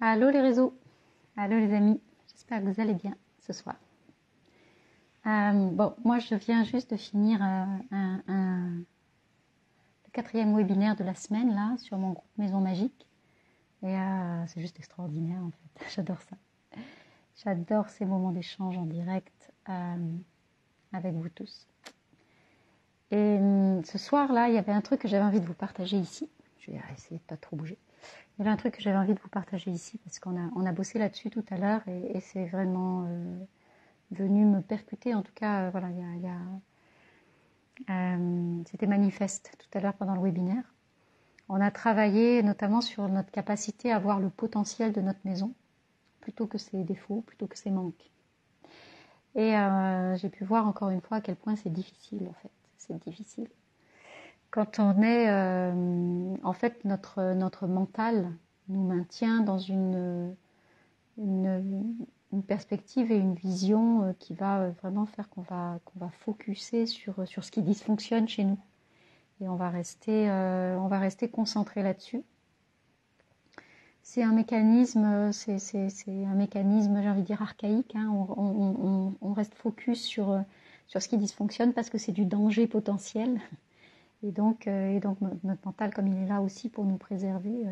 Allô les réseaux, allô les amis, j'espère que vous allez bien ce soir. Bon, moi je viens juste de finir le 4e webinaire de la semaine là sur mon groupe Maison Magique et c'est juste extraordinaire en fait, j'adore ça. J'adore ces moments d'échange en direct avec vous tous. Et ce soir là, il y avait un truc que j'avais envie de vous partager ici. Je vais essayer de pas trop bouger. Il y avait un truc que j'avais envie de vous partager ici parce qu'on a bossé là-dessus tout à l'heure et c'est vraiment venu me percuter. En tout cas, voilà, c'était manifeste tout à l'heure pendant le webinaire. On a travaillé notamment sur notre capacité à voir le potentiel de notre maison plutôt que ses défauts, plutôt que ses manques. Et j'ai pu voir encore une fois à quel point c'est difficile en fait. C'est difficile. Quand on est, en fait, notre mental nous maintient dans une perspective et une vision qui va vraiment faire qu'on va focuser sur ce qui dysfonctionne chez nous. Et on va rester concentré là-dessus. C'est un mécanisme, j'ai envie de dire archaïque. Hein. On reste focus sur ce qui dysfonctionne parce que c'est du danger potentiel. Et donc notre mental, comme il est là aussi pour nous préserver,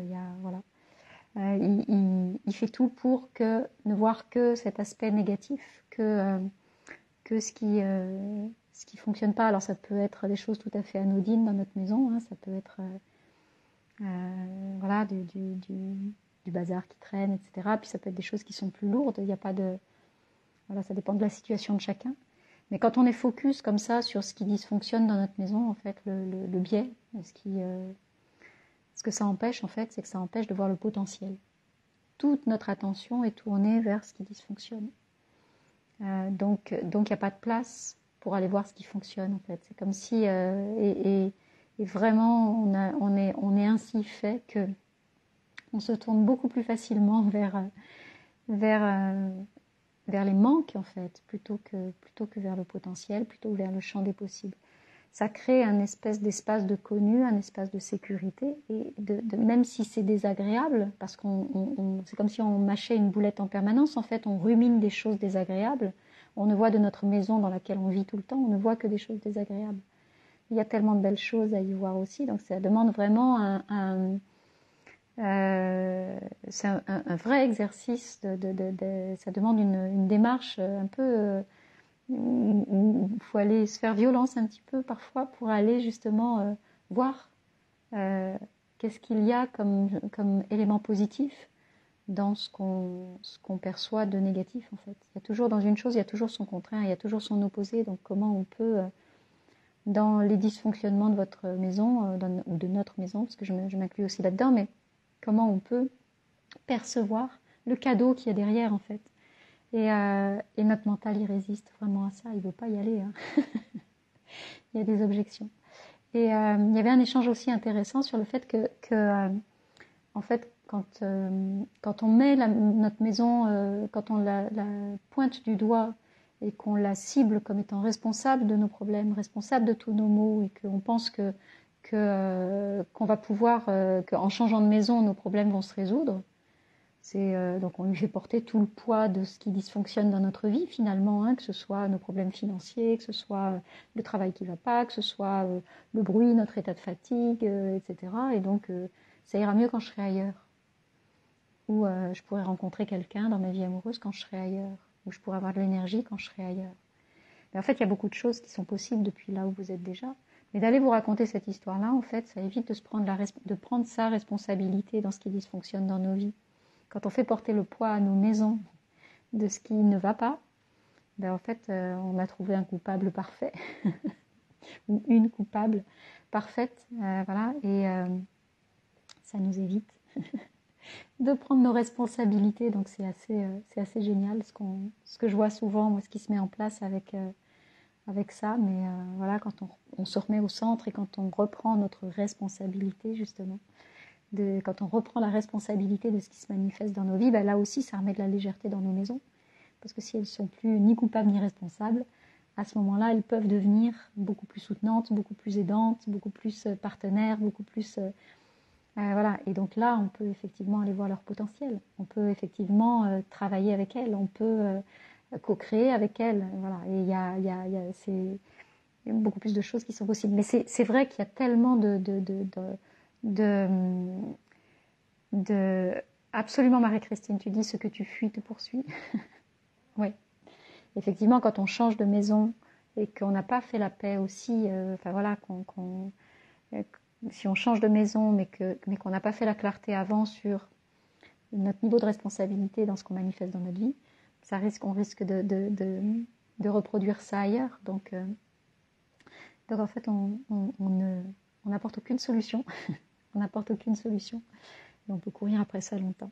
il fait tout pour ne voir que cet aspect négatif, que ce qui fonctionne pas. Alors ça peut être des choses tout à fait anodines dans notre maison, hein, ça peut être voilà du bazar qui traîne, etc. Puis ça peut être des choses qui sont plus lourdes. Il n'y a pas de voilà, ça dépend de la situation de chacun. Mais quand on est focus comme ça sur ce qui dysfonctionne dans notre maison, en fait, le biais, ce que ça empêche, en fait, c'est que ça empêche de voir le potentiel. Toute notre attention est tournée vers ce qui dysfonctionne. Donc, il n'y a pas de place pour aller voir ce qui fonctionne, en fait. C'est comme si, et vraiment, on est ainsi fait que on se tourne beaucoup plus facilement vers les manques, en fait, plutôt que vers le potentiel, plutôt que vers le champ des possibles. Ça crée un espèce d'espace de connu, un espace de sécurité, et même si c'est désagréable, parce c'est comme si on mâchait une boulette en permanence, en fait, on rumine des choses désagréables. On ne voit de notre maison dans laquelle on vit tout le temps, on ne voit que des choses désagréables. Il y a tellement de belles choses à y voir aussi, donc ça demande vraiment c'est un vrai exercice, ça demande une démarche un peu... il faut aller se faire violence un petit peu parfois pour aller justement voir qu'est-ce qu'il y a comme élément positif dans ce qu'on perçoit de négatif en fait. Il y a toujours dans une chose, il y a toujours son contraire, il y a toujours son opposé, donc comment on peut, dans les dysfonctionnements de votre maison, ou de notre maison, parce que je m'inclus aussi là-dedans, mais comment on peut percevoir le cadeau qu'il y a derrière en fait. Et notre mental, il résiste vraiment à ça, il ne veut pas y aller. Hein. Il y a des objections. Et il y avait un échange aussi intéressant sur le fait que en fait, quand on met notre maison, quand on la pointe du doigt et qu'on la cible comme étant responsable de nos problèmes, responsable de tous nos maux, et qu'on pense qu'on va pouvoir, qu'en changeant de maison, nos problèmes vont se résoudre, donc on lui fait porter tout le poids de ce qui dysfonctionne dans notre vie finalement, hein, que ce soit nos problèmes financiers, que ce soit le travail qui ne va pas, que ce soit le bruit, notre état de fatigue, etc. Et donc ça ira mieux quand je serai ailleurs. Ou je pourrai rencontrer quelqu'un dans ma vie amoureuse quand je serai ailleurs. Ou je pourrai avoir de l'énergie quand je serai ailleurs. Mais en fait, il y a beaucoup de choses qui sont possibles depuis là où vous êtes déjà. Mais d'aller vous raconter cette histoire-là, en fait, ça évite de prendre sa responsabilité dans ce qui dysfonctionne dans nos vies. Quand on fait porter le poids à nos maisons de ce qui ne va pas, ben en fait, on a trouvé un coupable parfait ou une coupable parfaite, voilà, et ça nous évite de prendre nos responsabilités. Donc c'est assez génial ce que je vois souvent, moi, ce qui se met en place avec ça. Mais voilà, quand on se remet au centre et quand on reprend notre responsabilité justement. Quand on reprend la responsabilité de ce qui se manifeste dans nos vies, ben là aussi ça remet de la légèreté dans nos maisons, parce que si elles ne sont plus ni coupables ni responsables, à ce moment-là elles peuvent devenir beaucoup plus soutenantes, beaucoup plus aidantes, beaucoup plus partenaires, beaucoup plus Voilà. Et donc là, on peut effectivement aller voir leur potentiel. On peut effectivement travailler avec elles. On peut co-créer avec elles. Voilà. Et il y a beaucoup plus de choses qui sont possibles. Mais c'est vrai qu'il y a tellement de, de absolument, Marie-Christine, tu dis ce que tu fuis te poursuit. Oui. Effectivement, quand on change de maison et qu'on n'a pas fait la paix aussi, enfin voilà, si on change de maison mais qu'on n'a pas fait la clarté avant sur notre niveau de responsabilité dans ce qu'on manifeste dans notre vie, on risque de reproduire ça ailleurs. Donc en fait, on n'apporte aucune solution. On n'apporte aucune solution. Et on peut courir après ça longtemps.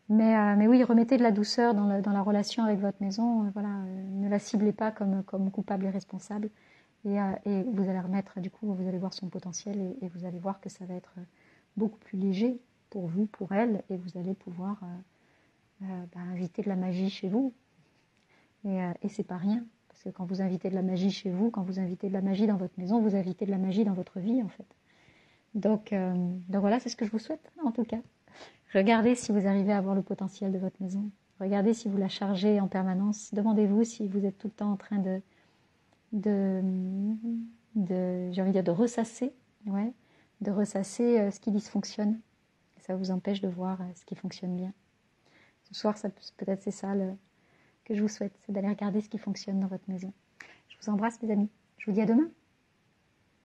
Mais oui, remettez de la douceur dans la relation avec votre maison. Voilà, ne la ciblez pas comme coupable et responsable. Et vous allez remettre, du coup, vous allez voir son potentiel et vous allez voir que ça va être beaucoup plus léger pour vous, pour elle, et vous allez pouvoir inviter de la magie chez vous. Et c'est pas rien, parce que quand vous invitez de la magie chez vous, quand vous invitez de la magie dans votre maison, vous invitez de la magie dans votre vie, en fait. Donc voilà, c'est ce que je vous souhaite, en tout cas. Regardez si vous arrivez à voir le potentiel de votre maison. Regardez si vous la chargez en permanence. Demandez-vous si vous êtes tout le temps en train j'ai envie de dire, de ressasser, ouais, de ressasser ce qui dysfonctionne. Et ça vous empêche de voir ce qui fonctionne bien. Ce soir, peut-être c'est ça que je vous souhaite, c'est d'aller regarder ce qui fonctionne dans votre maison. Je vous embrasse, mes amis. Je vous dis à demain.